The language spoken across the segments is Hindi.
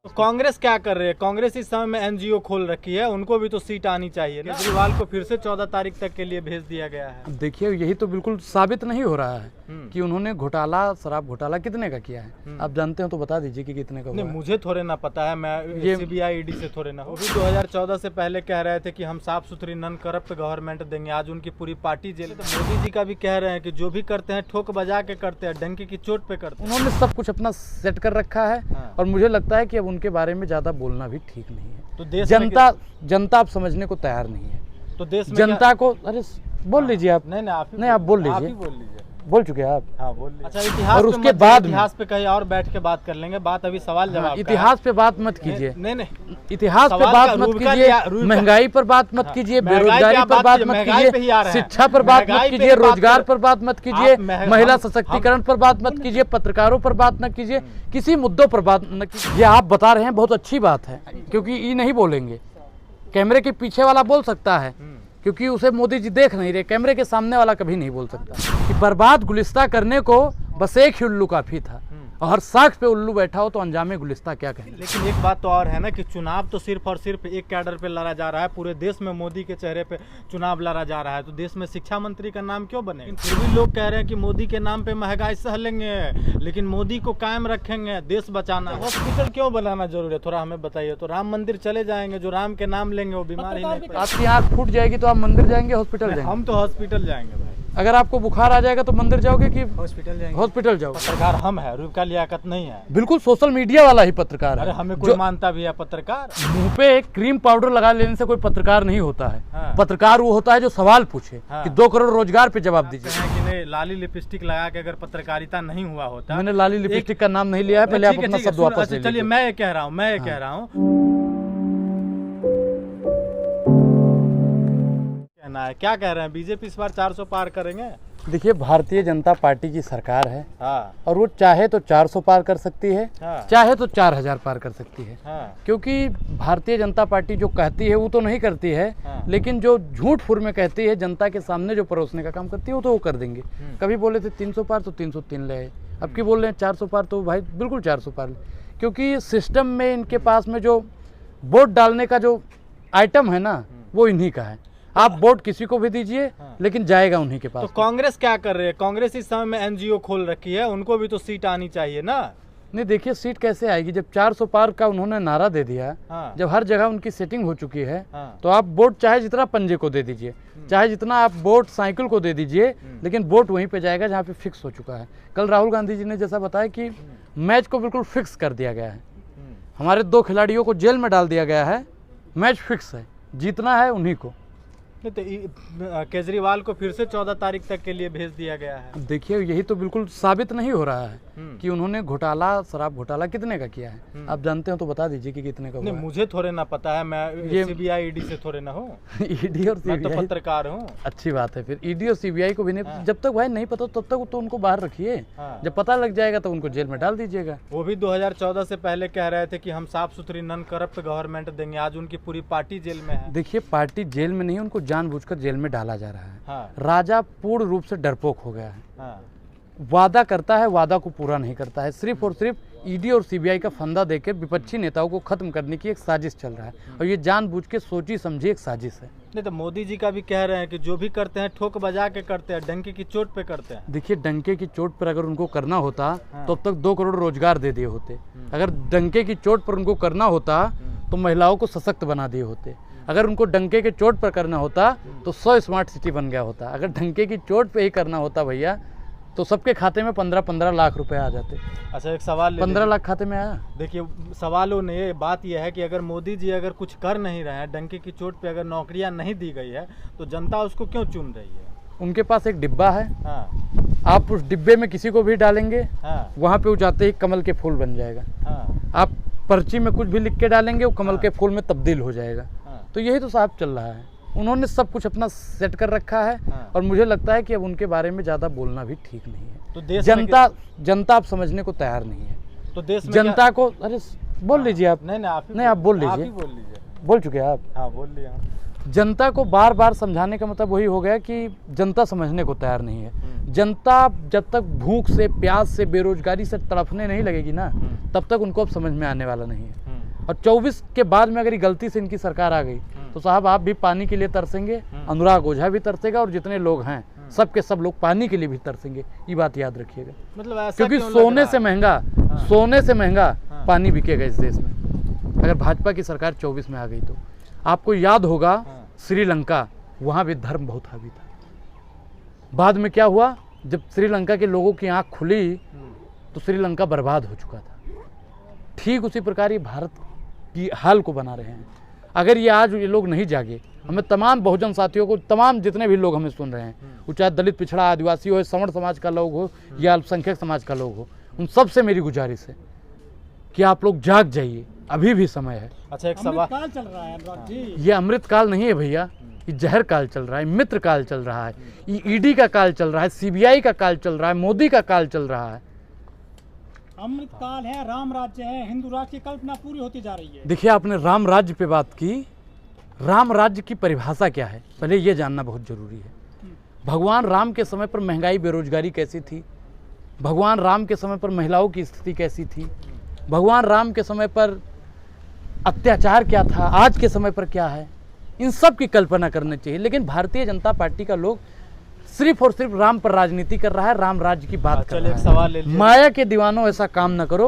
तो कांग्रेस क्या कर रही है? कांग्रेस इस समय में एनजीओ खोल रखी है, उनको भी तो सीट आनी चाहिए ना। केजरीवाल को फिर से 14 तारीख तक के लिए भेज दिया गया है। देखिए, यही तो बिल्कुल साबित नहीं हो रहा है कि उन्होंने घोटाला, शराब घोटाला कितने का किया है। आप जानते हो तो बता दीजिए कि कितने का हुआ नहीं, है। मुझे थोड़े ना पता है, मैं सीबीआई ईडी से थोड़े ना। वो भी 2014 से पहले कह रहे थे कि हम साफ सुथरी नॉन करप्ट गवर्नमेंट देंगे। आज उनकी पूरी पार्टी जेल। तो मोदी जी का भी कह रहे हैं कि जो भी करते हैं ठोक बजा के करते हैं, डंकी की चोट पे करते हैं। उन्होंने सब कुछ अपना सेट कर रखा है और मुझे लगता है कि अब उनके बारे में ज्यादा बोलना भी ठीक नहीं है। तो देश जनता अब समझने को तैयार नहीं है। तो देश में जनता को अरे बोल लीजिए आप। नहीं आप बोल लीजिए। बोल चुके हैं आप। हाँ, बोल लीजिए। अच्छा, इतिहास और उसके बाद इतिहास पे कहीं और बैठ के बात कर लेंगे। बात अभी सवाल जवाब। इतिहास पे बात मत कीजिए। नहीं, इतिहास पे बात मत कीजिए, महंगाई पर बात मत कीजिए, बेरोजगारी पर बात मत कीजिए, शिक्षा पर बात मत कीजिए, रोजगार पर बात मत कीजिए, महिला सशक्तिकरण पर बात मत कीजिए, पत्रकारों पर बात न कीजिए, किसी मुद्दों पर बात न कीजिए। ये आप बता रहे हैं बहुत अच्छी बात है, क्योंकि ये नहीं बोलेंगे। कैमरे के पीछे वाला बोल सकता है क्योंकि उसे मोदी जी देख नहीं रहे। कैमरे के सामने वाला कभी नहीं बोल सकता। कि बर्बाद गुलिस्ता करने को बस एक ही उल्लू काफी था, और हर साख पे उल्लू बैठा हो तो अंजामे गुलिस्ता क्या कहें। लेकिन एक बात तो और है ना कि चुनाव तो सिर्फ और सिर्फ एक कैडर पे लड़ा जा रहा है। पूरे देश में मोदी के चेहरे पे चुनाव लड़ा जा रहा है, तो देश में शिक्षा मंत्री का नाम क्यों बने? फिर भी लोग कह रहे हैं कि मोदी के नाम पे महंगाई सह लेंगे, लेकिन मोदी को कायम रखेंगे, देश बचाना। हॉस्पिटल क्यों बनाना जरूरी है, थोड़ा हमें बताइए। तो राम मंदिर चले जाएंगे, जो राम के नाम लेंगे वो बीमार ही नहीं। आपकी आँख फूट जाएगी तो आप मंदिर जाएंगे, हॉस्पिटल जाएंगे? हम तो हॉस्पिटल जाएंगे भाई। अगर आपको बुखार आ जाएगा तो मंदिर जाओगे कि हॉस्पिटल जाएंगे? हॉस्पिटल जाओगे। पत्रकार हम है, रूपका लियाकत नहीं है। बिल्कुल सोशल मीडिया वाला ही पत्रकार है। अरे हमें कोई मानता भी है पत्रकार? मुंह पे एक क्रीम पाउडर लगा लेने से कोई पत्रकार नहीं होता है। हाँ। पत्रकार वो होता है जो सवाल पूछे। हाँ। कि 2 करोड़ रोजगार पे जवाब दीजिए। कि नहीं, लाली लिपस्टिक लगा के अगर पत्रकारिता नहीं हुआ होता। मैंने लाली लिपस्टिक का नाम नहीं लिया है, पहले आप अपना शब्द वापस ले लीजिए। चलिए, मैं ये कह रहा हूँ कहना है। क्या कह रहे हैं? बीजेपी इस बार 400 पार करेंगे? देखिए, भारतीय जनता पार्टी की सरकार है। हाँ। और वो चाहे तो 400 पार कर सकती है। हाँ। चाहे तो 4000 पार कर सकती है। हाँ। क्योंकि भारतीय जनता पार्टी जो कहती है वो तो नहीं करती है। हाँ। लेकिन जो झूठ फुर में कहती है, जनता के सामने जो परोसने का काम करती है वो तो वो कर देंगे। कभी बोले थे 300 पार तो 303 ले आए, अब की बोल रहे हैं 400 पार, तो भाई बिल्कुल 400 पार ले। क्योंकि सिस्टम में इनके पास में जो वोट डालने का जो आइटम है ना, वो इन्हीं का है। आप वोट किसी को भी दीजिए, लेकिन जाएगा उन्हीं के पास। तो कांग्रेस क्या कर रही है? कांग्रेस इस समय में एनजीओ खोल रखी है, उनको भी तो सीट आनी चाहिए ना। नहीं, देखिए सीट कैसे आएगी जब 400 पार का उन्होंने नारा दे दिया। हाँ। जब हर जगह उनकी सेटिंग हो चुकी है। हाँ। तो आप वोट चाहे जितना पंजे को दे दीजिए, चाहे जितना आप वोट साइकिल को दे दीजिए, लेकिन वोट वहीं पे जाएगा जहाँ पे फिक्स हो चुका है। कल राहुल गांधी जी ने जैसा बताया कि मैच को बिल्कुल फिक्स कर दिया गया है। हमारे 2 खिलाड़ियों को जेल में डाल दिया गया है, मैच फिक्स है, जीतना है उन्हीं को। नहीं, तो केजरीवाल को फिर से 14 तारीख तक के लिए भेज दिया गया है। देखिए, यही तो बिल्कुल साबित नहीं हो रहा है कि उन्होंने घोटाला, शराब घोटाला कितने का किया है। आप जानते हो तो बता दीजिए कि कितने का हुआ नहीं, है। मुझे थोड़े ना पता है, मैं सीबीआई ईडी से थोड़े ना हूँ। ईडी और मैं तो सीबीआई पत्रकार हूँ। अच्छी बात है। फिर ईडी और सीबीआई को भी नहीं, जब तक भाई नहीं पता तब तक तो उनको बाहर रखिए। जब पता लग जाएगा तो उनको जेल में डाल दीजिएगा। वो भी 2014 से पहले कह रहे थे कि हम साफ सुथरी नॉन करप्ट गवर्नमेंट देंगे। आज उनकी पूरी पार्टी जेल में है। देखिए, पार्टी जेल में नहीं, उनको जानबूझकर जेल में डाला जा रहा है। हाँ। राजा पूर्ण रूप से डरपोक हो गया है। हाँ। वादा करता है, वादा को पूरा नहीं करता है। सिर्फ और सिर्फ ईडी और सीबीआई का फंदा देकर विपक्षी नेताओं को खत्म करने की एक साजिश चल रहा है, और ये जानबूझ के सोची समझी एक साजिश है। नहीं, तो मोदी जी का भी कह रहे हैं कि जो भी करते हैं ठोक बजा के करते हैं, डंके की चोट पे करते हैं। देखिए, डंके की चोट पर अगर उनको करना होता तो अब तक 2 करोड़ रोजगार दे दिए होते। अगर डंके की चोट पर उनको करना होता तो महिलाओं को सशक्त बना दिए होते। अगर उनको डंके के चोट पर करना होता तो 100 स्मार्ट सिटी बन गया होता। अगर डंके की चोट पे ही करना होता भैया, तो सबके खाते में 15-15 लाख रुपए आ जाते। अच्छा, एक सवाल 15 लाख खाते में आया। देखिए, सवालों ने बात यह है कि अगर मोदी जी अगर कुछ कर नहीं रहे हैं, डंके की चोट पे अगर नौकरियां नहीं दी गई है, तो जनता उसको क्यों चुन रही है? उनके पास एक डिब्बा है। हाँ। आप उस डिब्बे में किसी को भी डालेंगे। हाँ। वहाँ पे वो जाते ही कमल के फूल बन जाएगा। हाँ। आप पर्ची में कुछ भी लिख के डालेंगे, वो कमल के फूल में तब्दील हो जाएगा। तो यही तो साहब चल रहा है। उन्होंने सब कुछ अपना सेट कर रखा है। और मुझे लगता है कि अब उनके बारे में ज़्यादा बोलना भी ठीक नहीं है। तो देश जनता अब समझने को तैयार नहीं है। तो देश में जनता को अरे बोल लीजिए आप। नहीं, आप बोल लीजिए। बोल चुके हैं आप। हाँ, बोल लिया। जनता को बार बार समझाने का मतलब वही हो गया कि जनता समझने को तैयार नहीं है। जनता जब तक भूख से, प्यास से, बेरोजगारी से तड़पने नहीं लगेगी ना, तब तक उनको अब समझ में आने वाला नहीं है। और 24 के बाद में अगर ये गलती से इनकी सरकार आ गई तो साहब आप भी पानी के लिए तरसेंगे, अनुराग ओझा भी तरसेगा और जितने लोग हैं सब के सब लोग पानी के लिए भी तरसेंगे। ये बात याद रखिएगा, मतलब ऐसा क्योंकि क्यों लग सोने रहा से है? महंगा सोने से महंगा पानी बिकेगा इस देश में अगर भाजपा की सरकार 24 में आ गई तो। आपको याद होगा श्रीलंका, वहाँ भी धर्म बहुत हावी था। बाद में क्या हुआ, जब श्रीलंका के लोगों की आंख खुली तो श्रीलंका बर्बाद हो चुका था। ठीक उसी प्रकार ये भारत की हाल को बना रहे हैं। अगर ये आज ये लोग नहीं जागे, हमें तमाम बहुजन साथियों को, तमाम जितने भी लोग हमें सुन रहे हैं, वो चाहे दलित, पिछड़ा, आदिवासी हो, सवर्ण समाज का लोग हो या अल्पसंख्यक समाज का लोग हो, उन सब से मेरी गुजारिश है कि आप लोग जाग जाइए, अभी भी समय है। अच्छा, एक सवाल चल रहा है अनुराग जी। ये अमृत काल नहीं है भैया, ये जहर काल चल रहा है, मित्र काल चल रहा है, ये ईडी का काल चल रहा है, सीबीआई का काल चल रहा है, मोदी का काल चल रहा है। अमृत काल है, राम राज्य है, हिंदू राष्ट्र की कल्पना पूरी होती जा रही है। देखिए, आपने राम राज्य पे बात की। राम राज्य की परिभाषा क्या है, पहले ये जानना बहुत जरूरी है। भगवान राम के समय पर महंगाई, बेरोजगारी कैसी थी? भगवान राम के समय पर महिलाओं की स्थिति कैसी थी? भगवान राम के समय पर अत्याचार क्या था? आज के समय पर क्या है? इन सब की कल्पना करनी चाहिए। लेकिन भारतीय जनता पार्टी का लोग सिर्फ और सिर्फ राम पर राजनीति कर रहा है, राम राज्य की बात कर रहा एक सवाल ले है। लीजिए। माया के दीवानों, ऐसा काम न करो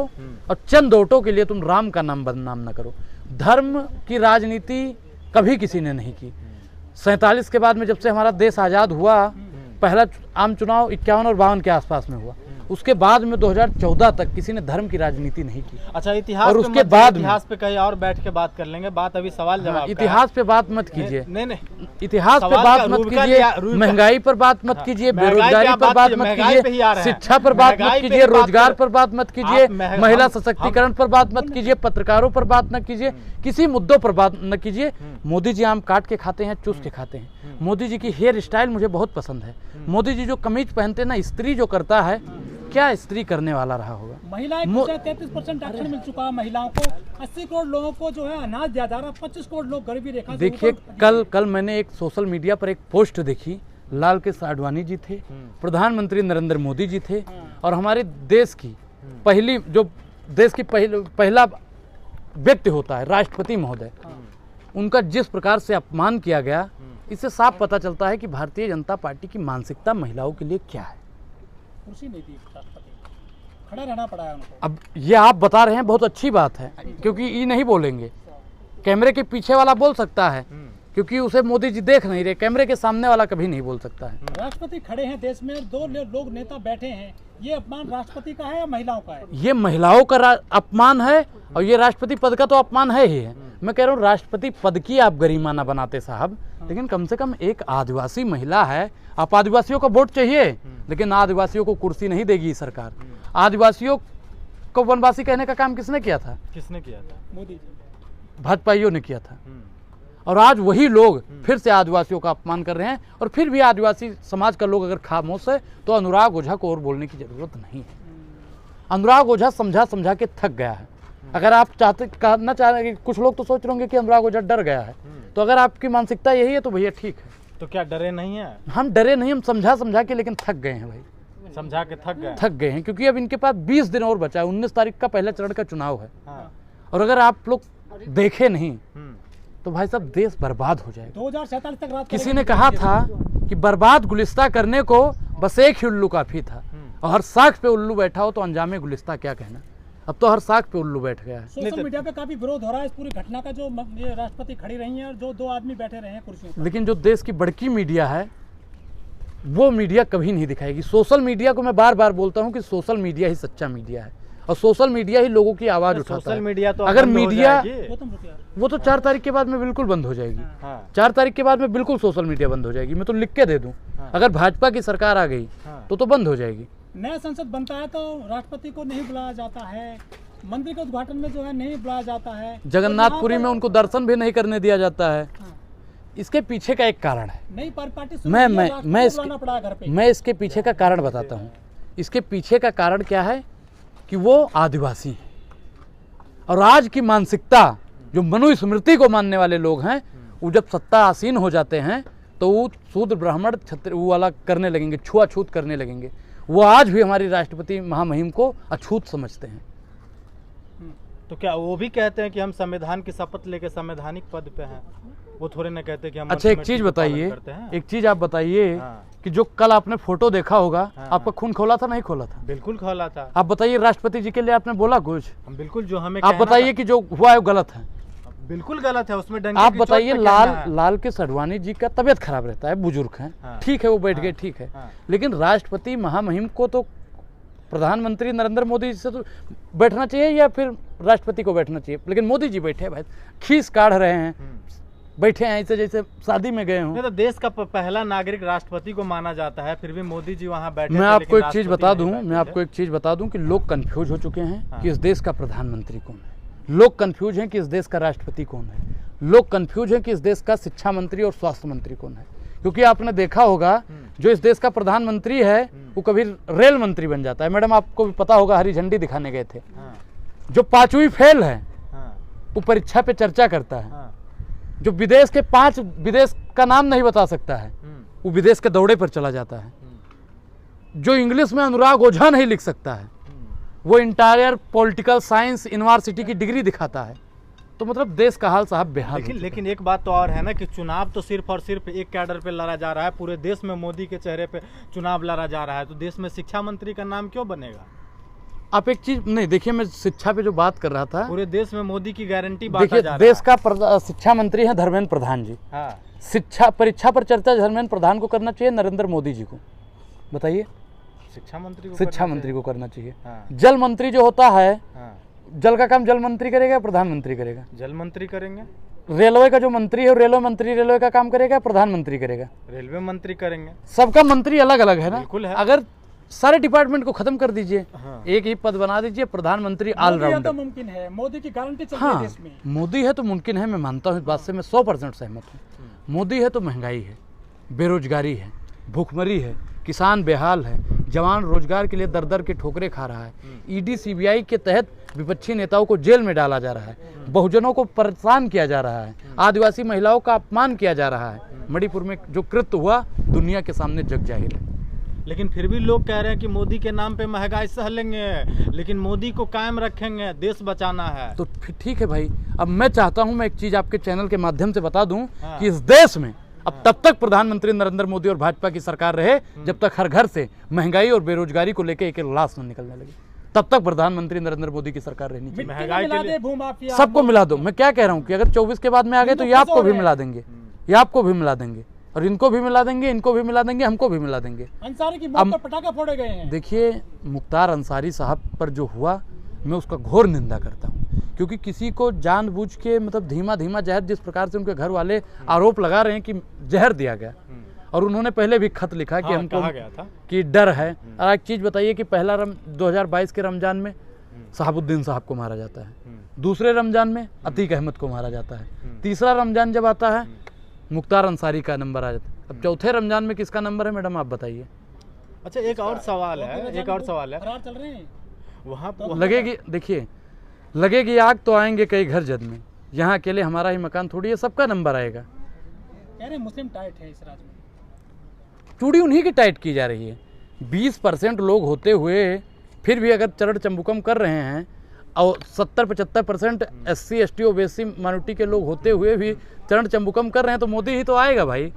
और चंद वोटों के लिए तुम राम का नाम बदनाम न करो। धर्म की राजनीति कभी किसी ने नहीं की। 47 के बाद में जब से हमारा देश आज़ाद हुआ, पहला आम चुनाव 51 और 52 के आसपास में हुआ। उसके बाद में 2014 तक किसी ने धर्म की राजनीति नहीं की। अच्छा, इतिहास और पे उसके मत- बाद इतिहास पे कहीं और बैठ के बात कर लेंगे, बात अभी सवाल जवाब का है। इतिहास पे बात मत कीजिए, नहीं, इतिहास पे सवाल बात का मत रूप का कीजिए, लिया- रूप का- महंगाई पर बात मत कीजिए, महंगाई बेरोजगारी पे पर बात बात कीजिए, मत महंगाई पे ही आ कीजिए, रहे हैं। शिक्षा पर बात मत महंगाई पे कीजिए, बात रोजगार करें। पर बात मत कीजिए, आप महिला हम- सशक्तिकरण पर बात मत कीजिए, पत्रकारों पर बात न कीजिए, किसी मुद्दों पर बात न कीजिए। मोदी जी आम काट के खाते हैं, चूस के खाते हैं। मोदी जी की हेयर स्टाइल मुझे बहुत पसंद है। मोदी जी जो कमीज पहनते हैं ना, स्त्री जो करता है, क्या स्त्री करने वाला रहा होगा। महिलाएं 33% आरक्षण मिल चुका है महिलाओं को। 80 करोड़ लोगों को जो है अनाज दिया जा रहा है। 25 करोड़ लोग गरीबी रेखा से देखिए, ऊपर- कल मैंने एक सोशल मीडिया पर एक पोस्ट देखी। लाल कृष्ण आडवाणी जी थे, प्रधानमंत्री नरेंद्र मोदी जी थे, और हमारे देश की पहली जो देश की पहला व्यक्ति होता है राष्ट्रपति महोदय, उनका जिस प्रकार से अपमान किया गया, इससे साफ पता चलता है कि भारतीय जनता पार्टी की मानसिकता महिलाओं के लिए क्या है। कुर्सी नहीं दी राष्ट्रपति, खड़ा रहना पड़ा है उनको। अब ये आप बता रहे हैं, बहुत अच्छी बात है, क्योंकि ये नहीं बोलेंगे। कैमरे के पीछे वाला बोल सकता है, क्योंकि उसे मोदी जी देख नहीं रहे। कैमरे के सामने वाला कभी नहीं बोल सकता है। राष्ट्रपति खड़े हैं देश में, 2 लोग नेता बैठे हैं। ये अपमान राष्ट्रपति का है या महिलाओं का है? ये महिलाओं का अपमान है, और ये राष्ट्रपति पद का तो अपमान है ही है। मैं कह रहा हूँ, राष्ट्रपति पद की आप गरिमा ना बनाते साहब, लेकिन कम से कम एक आदिवासी महिला है। आप आदिवासियों को वोट चाहिए, लेकिन आदिवासियों को कुर्सी नहीं देगी सरकार। आदिवासियों को वनवासी कहने का काम किसने किया था? किसने किया था? मोदी जी। भाजपाइयों ने किया था। और आज वही लोग फिर से आदिवासियों का अपमान कर रहे हैं। और फिर भी आदिवासी समाज का लोग अगर खामोश है तो अनुराग ओझा को और बोलने की जरूरत नहीं है। अनुराग ओझा समझा समझा के थक गया है। अगर आप कहना चाह रहे हैं, कुछ लोग तो सोच रहे होंगे कि अनुराग ओझा डर गया है, तो अगर आपकी मानसिकता यही है तो भैया ठीक है। तो क्या डरे नहीं है? हम डरे नहीं, हम समझा समझा के लेकिन थक गए हैं भाई, समझा के थक गए हैं। क्योंकि अब इनके पास 20 दिन और बचा है। 19 तारीख का पहले चरण का चुनाव है। हाँ। और अगर आप लोग देखे नहीं तो भाई साहब देश बर्बाद हो जाएगा। 2047 तक रात किसी ने कहा था कि बर्बाद गुलिस्ता करने को बस एक ही उल्लू काफी था, और हर साख पे उल्लू बैठा हो तो अंजामे गुलिस्ता क्या कहना। अब तो हर साख पे उल्लू बैठ गया है। सोशल मीडिया पे काफी विरोध हो रहा है इस पूरी घटना का, जो ये राष्ट्रपति खड़ी रही हैं और जो 2 आदमी बैठे रहे हैं कुर्सियों पर। लेकिन जो देश की बड़की मीडिया है, वो मीडिया कभी नहीं दिखाएगी। सोशल मीडिया को मैं बार बार बोलता हूँ कि सोशल मीडिया ही सच्चा मीडिया है, और सोशल मीडिया ही लोगों की आवाज उठाता सोशल है। मीडिया तो अगर बंद हो मीडिया जाएगी। वो तो 4 तारीख के बाद में बिल्कुल बंद हो जाएगी। हाँ। 4 तारीख के बाद में बिल्कुल सोशल मीडिया बंद हो जाएगी। मैं तो लिख के दे दूं, अगर भाजपा की सरकार आ गई तो बंद हो जाएगी। नया संसद बनता है तो राष्ट्रपति को नहीं बुलाया जाता है, मंदिर के उद्घाटन में जो है नहीं बुलाया जाता है, जगन्नाथपुरी में उनको दर्शन भी नहीं करने दिया जाता है। इसके पीछे का एक कारण है। नई पार्टी मैं इसके पीछे का कारण बताता हूँ। इसके पीछे का कारण क्या है कि वो आदिवासी हैं, और आज की मानसिकता जो मनुस्मृति को मानने वाले लोग हैं, वो जब सत्ता आसीन हो जाते हैं तो वो शूद्र ब्राह्मण क्षत्रिय वो वाला करने लगेंगे, छुआछूत करने लगेंगे। वो आज भी हमारी राष्ट्रपति महामहिम को अछूत समझते हैं। तो क्या वो भी कहते हैं कि हम संविधान की शपथ लेके संवैधानिक पद पे हैं? वो थोड़े ना कहते कि हम अच्छा एक चीज बताइए, एक चीज आप बताइए कि जो कल आपने फोटो देखा होगा, आपका खून खोला था नहीं खोला था? बिल्कुल खोला था। आप बताइए राष्ट्रपति जी के लिए आपने बोला कुछ? हम बिल्कुल जो हमें आप बताइए कि जो हुआ है वो गलत है? बिल्कुल गलत है, उसमें डंके आप की चोट बताइए। पे कहना है। लाल के सडवानी जी का तबियत खराब रहता है, बुजुर्ग हैं, ठीक है वो बैठ गए, ठीक है, लेकिन राष्ट्रपति महामहिम को तो प्रधानमंत्री नरेंद्र मोदी जी से तो बैठना चाहिए या फिर राष्ट्रपति को बैठना चाहिए? लेकिन मोदी जी बैठे भाई, खीस काढ़ रहे हैं, बैठे हैं ऐसे जैसे शादी में गए हों। तो देश का पहला नागरिक राष्ट्रपति को माना जाता है, फिर भी मोदी जी वहां बैठे। मैं आपको एक चीज बता दूं, कि लोग कंफ्यूज हो चुके हैं कि इस देश का प्रधानमंत्री कौन है, लोग कंफ्यूज हैं कि इस देश का राष्ट्रपति कौन है, लोग कंफ्यूज हैं कि इस देश का शिक्षा मंत्री और स्वास्थ्य मंत्री कौन है। क्योंकि आपने देखा होगा जो इस देश का प्रधानमंत्री है वो कभी रेल मंत्री बन जाता है। मैडम आपको भी पता होगा, हरी झंडी दिखाने गए थे। जो 5वीं फेल है वो परीक्षा पे चर्चा करता है। जो विदेश के 5 विदेश का नाम नहीं बता सकता है वो विदेश के दौरे पर चला जाता है। जो इंग्लिश में अनुराग ओझा नहीं लिख सकता है वो इंटायर पॉलिटिकल साइंस यूनिवर्सिटी की डिग्री दिखाता है। तो मतलब देश का हाल साहब बेहाल। लेकिन एक बात तो और है ना कि चुनाव तो सिर्फ और सिर्फ एक कैडर पे लड़ा जा रहा है, पूरे देश में मोदी के चेहरे पे चुनाव लड़ा जा रहा है, तो देश में शिक्षा मंत्री का नाम क्यों बनेगा? आप एक चीज नहीं देखिए, मैं शिक्षा पे जो बात कर रहा था, पूरे देश में मोदी की गारंटी बांटा जा रहा है। देश का शिक्षा मंत्री है धर्मेंद्र प्रधान जी। शिक्षा परीक्षा पर चर्चा धर्मेंद्र प्रधान को करना चाहिए नरेंद्र मोदी जी को? बताइए। शिक्षा मंत्री को करना चाहिए। जल मंत्री जो होता है, जल का काम जल मंत्री करेगा, प्रधानमंत्री करेगा? जल मंत्री करेंगे। रेलवे का जो मंत्री है रेलवे मंत्री रेलवे का काम करेगा, प्रधानमंत्री करेगा? रेलवे मंत्री करेंगे। सबका मंत्री अलग अलग है ना। बिल्कुल है। अगर सारे डिपार्टमेंट को खत्म कर दीजिए, एक ही पद बना दीजिए, प्रधानमंत्री ऑलराउंडर। तो मुमकिन है, मोदी की गारंटी चल रही है देश में। मोदी है तो मुमकिन है, मैं मानता हूँ इस बात से, मैं 100% सहमत हूँ। मोदी है तो महंगाई है, बेरोजगारी है, भूखमरी है, किसान बेहाल है, जवान रोजगार के लिए दर दर के ठोकरे खा रहा है, ईडी सीबीआई के तहत विपक्षी नेताओं को जेल में डाला जा रहा है, बहुजनों को परेशान किया जा रहा है, आदिवासी महिलाओं का अपमान किया जा रहा है। मणिपुर में जो कृत्य हुआ दुनिया के सामने जग जाहिर है। लेकिन फिर भी लोग कह रहे हैं कि मोदी के नाम पे महंगाई सह लेंगे, लेकिन मोदी को कायम रखेंगे, देश बचाना है। तो फिर ठीक है भाई, अब मैं चाहता हूं मैं एक चीज आपके चैनल के माध्यम से बता दूं कि इस देश में अब तब तक प्रधानमंत्री नरेंद्र मोदी और भाजपा की सरकार रहे जब तक हर घर से महंगाई और बेरोजगारी को लेकर एक एक लाश न निकलने लगी, तब तक प्रधानमंत्री नरेंद्र मोदी की सरकार रहनी चाहिए। महंगाई के लिए सबको मिला दो। मैं क्या कह रहा हूँ कि अगर 24 के बाद में आ गए तो ये आपको भी मिला देंगे, ये आपको भी मिला देंगे, और इनको भी मिला देंगे, इनको भी मिला देंगे, हमको भी मिला देंगे। अंसारी की मौत पर पटाखा फोड़े गए हैं। देखिए, मुख्तार अंसारी साहब पर जो हुआ मैं उसका घोर निंदा करता हूँ, क्योंकि किसी को जानबूझ के मतलब धीमा धीमा जहर, जिस प्रकार से उनके घर वाले आरोप लगा रहे हैं कि जहर दिया गया, और उन्होंने पहले भी खत लिखा कि हमको गया था कि डर है। और एक चीज बताइए कि पहला 2022 के रमजान में शहाबुद्दीन साहब को मारा जाता है, दूसरे रमजान में अतीक अहमद को मारा जाता है, तीसरा रमजान जब आता है मुख्तार अंसारी का नंबर आ जाता है। अब चौथे रमजान में किसका नंबर है मैडम आप बताइए? अच्छा एक और सवाल है, चल रहे हैं वहाँ लगेगी, देखिए लगेगी आग तो आएंगे कई घर जद में, यहाँ अकेले हमारा ही मकान थोड़ी है, सबका नंबर आएगा। कह रहे मुस्लिम टाइट है इस राज्य में, चूड़ी उन्हीं की टाइट की जा रही है। 20% लोग होते हुए फिर भी अगर चरण चंबुकम कर रहे हैं, और 70-75% SC ST OBC माइनॉरिटी के लोग होते हुए भी चरण चंबुकम कर रहे हैं, तो मोदी ही तो आएगा भाई,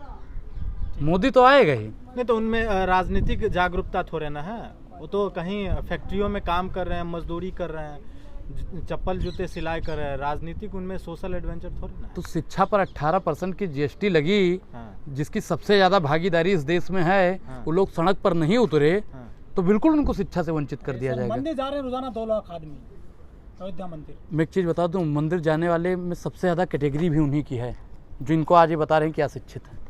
मोदी तो आएगा ही। नहीं तो उनमें राजनीतिक जागरूकता थोड़े ना है, वो तो कहीं फैक्ट्रियों में काम कर रहे हैं, मजदूरी कर रहे हैं, चप्पल जूते सिलाई कर रहे हैं, राजनीतिक उनमें सोशल एडवेंचर थोड़ी ना। तो शिक्षा पर 18% की GST लगी, जिसकी सबसे ज्यादा भागीदारी इस देश में है, वो लोग सड़क पर नहीं उतरे, तो बिल्कुल उनको शिक्षा से वंचित कर दिया जाएगा। मंदिर जा रहे हैं रोजाना 2 लाख आदमी, अयोध्या मंदिर। मैं एक चीज बता दूं, मंदिर जाने वाले में सबसे ज्यादा कैटेगरी भी उन्हीं की है, जो इनको आज ये बता रहे हैं कि अशिक्षित है।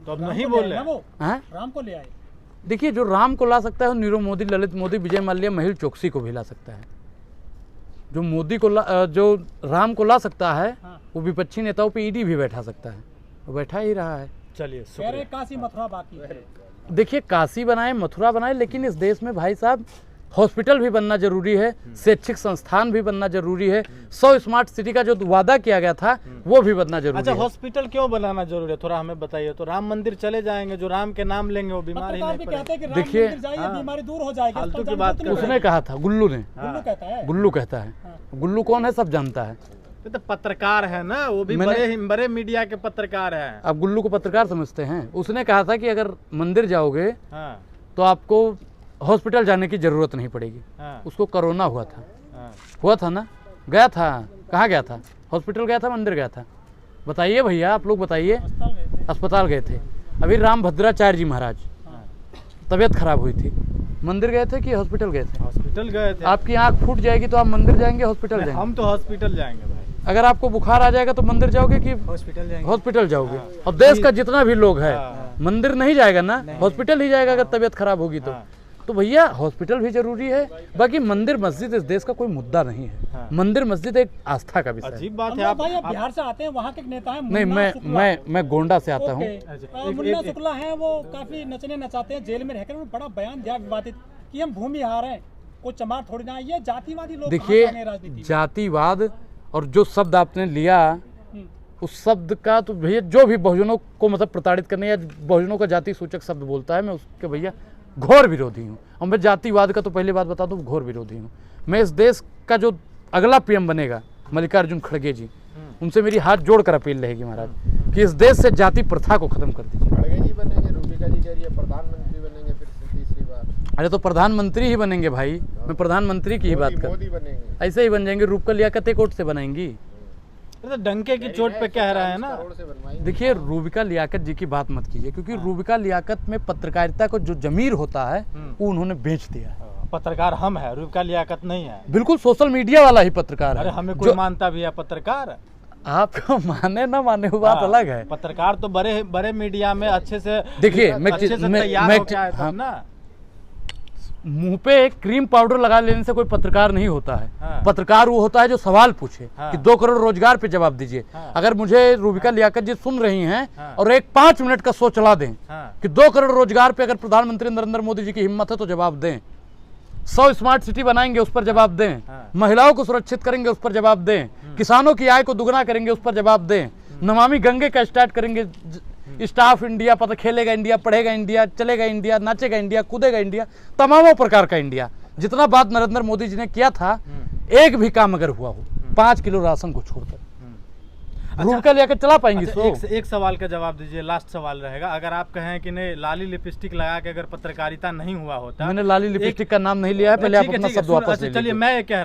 तो अब नहीं बोल रहे हैं, राम को ले आए। देखिए, जो राम को ला सकता है नीरव मोदी, ललित मोदी, विजय माल्या, महिल चोकसी को भी ला सकता है। जो मोदी को जो राम को ला सकता है, वो विपक्षी नेताओं पे ईडी भी बैठा सकता है, वो बैठा ही रहा है। चलिए, काशी मथुरा बाकी है। देखिए, काशी बनाए मथुरा बनाए, लेकिन इस देश में भाई साहब हॉस्पिटल भी बनना जरूरी है, शैक्षिक संस्थान भी बनना जरूरी है, 100 स्मार्ट सिटी का जो वादा किया गया था वो भी बनना जरूरी अच्छा, है। हॉस्पिटल क्यों बनाना जरूरी है, थोड़ा हमें बताइए। तो राम मंदिर चले जाएंगे, जो राम के नाम लेंगे वो बीमार ही पत्रकार नहीं भी पड़ेगा। कहते हैं कि राम देखिए, मंदिर जाइए, बीमारी दूर हो जाएगी। फालतू की अस्पताल बात में कर रहे उसने कहा था, गुल्लू ने, गुल्लू कहता है। गुल्लू कहता है। गुल्लू कौन है, सब जानता है। ये तो पत्रकार है ना, वो भी बड़े मीडिया के पत्रकार हैं। आप गुल्लू को पत्रकार समझते हैं। उसने कहा था कि अगर मंदिर जाओगे हाँ, तो आपको हॉस्पिटल जाने की जरूरत नहीं पड़ेगी। हाँ, उसको कोरोना हुआ था, हाँ। हुआ था ना, गया था, कहाँ गया था, हॉस्पिटल गया था, मंदिर गया था, बताइए भैया, आप लोग बताइए। अस्पताल गए थे। अस्पताल गए थे। अभी राम भद्राचार्य जी महाराज, हाँ। तबीयत खराब हुई थी, मंदिर गए थे कि हॉस्पिटल गए थे? हॉस्पिटल गए थे। आपकी आंख फूट जाएगी तो आप मंदिर जाएंगे, हॉस्पिटल जाएंगे? हम तो हॉस्पिटल जाएंगे भाई। अगर आपको बुखार आ जाएगा तो मंदिर जाओगे कि हॉस्पिटल जाएंगे? हॉस्पिटल जाओगे। और देश का जितना भी लोग है, हाँ। मंदिर नहीं जाएगा ना, हॉस्पिटल ही जाएगा अगर तबीयत खराब होगी तो। हाँ। तो भैया हॉस्पिटल भी जरूरी है। बाकी मंदिर मस्जिद इस देश का कोई मुद्दा नहीं है। हाँ। मंदिर मस्जिद एक आस्था का विषय है। अजीब बात है। अनुराग भाई, आप बिहार से आते हैं, वहाँ के एक नेता है नहीं, मुन्ना शुक्ला। मैं गोंडा से आता हूँ। ओके। अच्छा, मुन्ना शुक्ला है, वो काफी नचने नचाते हैं, जेल में रहकर उन्होंने बड़ा बयान दिया विवादित कि हम भूमिहार हैं, कोई चमार थोड़ी ना है। ये जातिवादी लोग देखिए, कहाँ जाने राजनीति में? जातिवाद और जो शब्द आपने लिया, उस शब्द का तो भैया जो भी बहुजनों को मतलब प्रताड़ित करने या बहुजनों का जाति सूचक शब्द बोलता है, मैं उसके भैया घोर विरोधी हूँ। और मैं जातिवाद का तो पहली बात बता दूँ, घोर विरोधी हूँ। मैं इस देश का जो अगला पीएम बनेगा, मल्लिकार्जुन खड़गे जी, उनसे मेरी हाथ जोड़कर अपील रहेगी महाराज कि इस देश से जाति प्रथा को खत्म कर दीजिए। खड़गे जी बनेंगे, रूबिका जी कह रही है प्रधानमंत्री बनेंगे फिर से तीसरी बार। अरे तो प्रधानमंत्री ही बनेंगे भाई, मैं प्रधानमंत्री की ही बात कर, मोदी बनेंगे। ऐसे ही बन जाएंगे। रूपका लियाकत एक वोट से बनाएंगी। तो डंके की चोट पे कह रहा है ना। करोड़ से बनवाएंगे। देखिए, रूबिका लियाकत जी की बात मत कीजिए, क्योंकि रूबिका लियाकत में पत्रकारिता को जो जमीर होता है वो उन्होंने बेच दिया है। पत्रकार हम है, रूबिका लियाकत नहीं है। बिल्कुल सोशल मीडिया वाला ही पत्रकार है। अरे हमें कोई मानता भी है पत्रकार। आपको माने ना माने वो बात अलग है। पत्रकार तो बड़े बड़े मीडिया में अच्छे से देखिए, अच्छे से तैयार हो गया है तब ना। मुंह पे एक क्रीम पाउडर लगा लेने से कोई पत्रकार नहीं होता है। हाँ। पत्रकार वो होता है जो सवाल पूछे हाँ। कि 2 करोड़ रोजगार पे जवाब दीजिए। हाँ। अगर मुझे रूबिका लियाकत जी सुन रही हैं हाँ। और एक 5 मिनट का शो चला दें हाँ। कि 2 करोड़ रोजगार पे अगर प्रधानमंत्री नरेंद्र मोदी जी की हिम्मत है तो जवाब दें। 100 स्मार्ट सिटी बनाएंगे, उस पर जवाब दें। हाँ। महिलाओं को सुरक्षित करेंगे, उस पर जवाब दें। किसानों की आय को दुगना करेंगे, उस पर जवाब दें। नमामि गंगे का स्टार्ट करेंगे, स्टाफ इंडिया, पता खेलेगा इंडिया, पढ़ेगा इंडिया, चलेगा इंडिया, नाचेगा इंडिया, कूदेगा इंडिया, तमामों प्रकार का इंडिया। जितना बात नरेंद्र मोदी जी ने किया था, एक भी काम अगर हुआ हो 5 किलो राशन को छोड़कर, रूबिका लियाकत चला पाएंगी। अच्छा, एक सवाल का जवाब दीजिए, लास्ट सवाल रहेगा। अगर आप कहें कि नहीं लाली लिपस्टिक लगा के अगर पत्रकारिता नहीं हुआ होता। मैंने लाली लिपस्टिक का नाम नहीं लिया है, पहले आप अपना शब्द वापस ले लीजिए। चलिए, मैं ये कह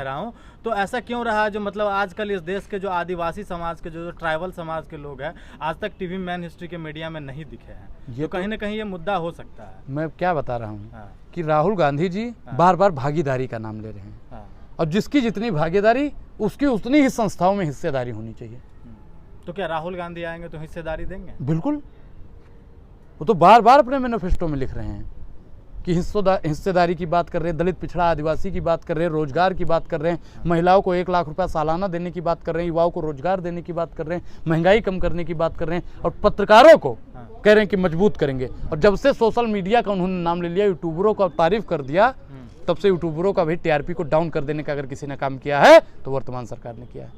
रहा हूँ, तो ऐसा क्यों रहा जो मतलब आजकल इस देश के जो आदिवासी समाज के जो ट्राइबल समाज के लोग हैं, आज तक टीवी मैन हिस्ट्री के मीडिया में नहीं दिखे हैं। ये तो कहीं ना कहीं ये मुद्दा हो सकता है। मैं क्या बता रहा हूँ हाँ। कि राहुल गांधी जी बार बार भागीदारी का नाम ले रहे हैं, हाँ। और जिसकी जितनी भागीदारी उसकी उतनी ही संस्थाओं में हिस्सेदारी होनी चाहिए। तो क्या राहुल गांधी आएंगे तो हिस्सेदारी देंगे? बिल्कुल, वो तो बार बार अपने मैनिफेस्टो में लिख रहे हैं कि हिस्सेदारी की बात कर रहे हैं, दलित पिछड़ा आदिवासी की बात कर रहे हैं, रोजगार की बात कर रहे हैं, महिलाओं को 1 लाख रुपया सालाना देने की बात कर रहे हैं, युवाओं को रोजगार देने की बात कर रहे हैं, महंगाई कम करने की बात कर रहे हैं, और पत्रकारों को कह रहे हैं कि मजबूत करेंगे। और जब से सोशल मीडिया का उन्होंने नाम ले लिया, यूट्यूबरों का तारीफ कर दिया, तब से यूट्यूबरों का भी टीआरपी को डाउन कर देने का अगर किसी ने काम किया है तो वर्तमान सरकार ने किया है।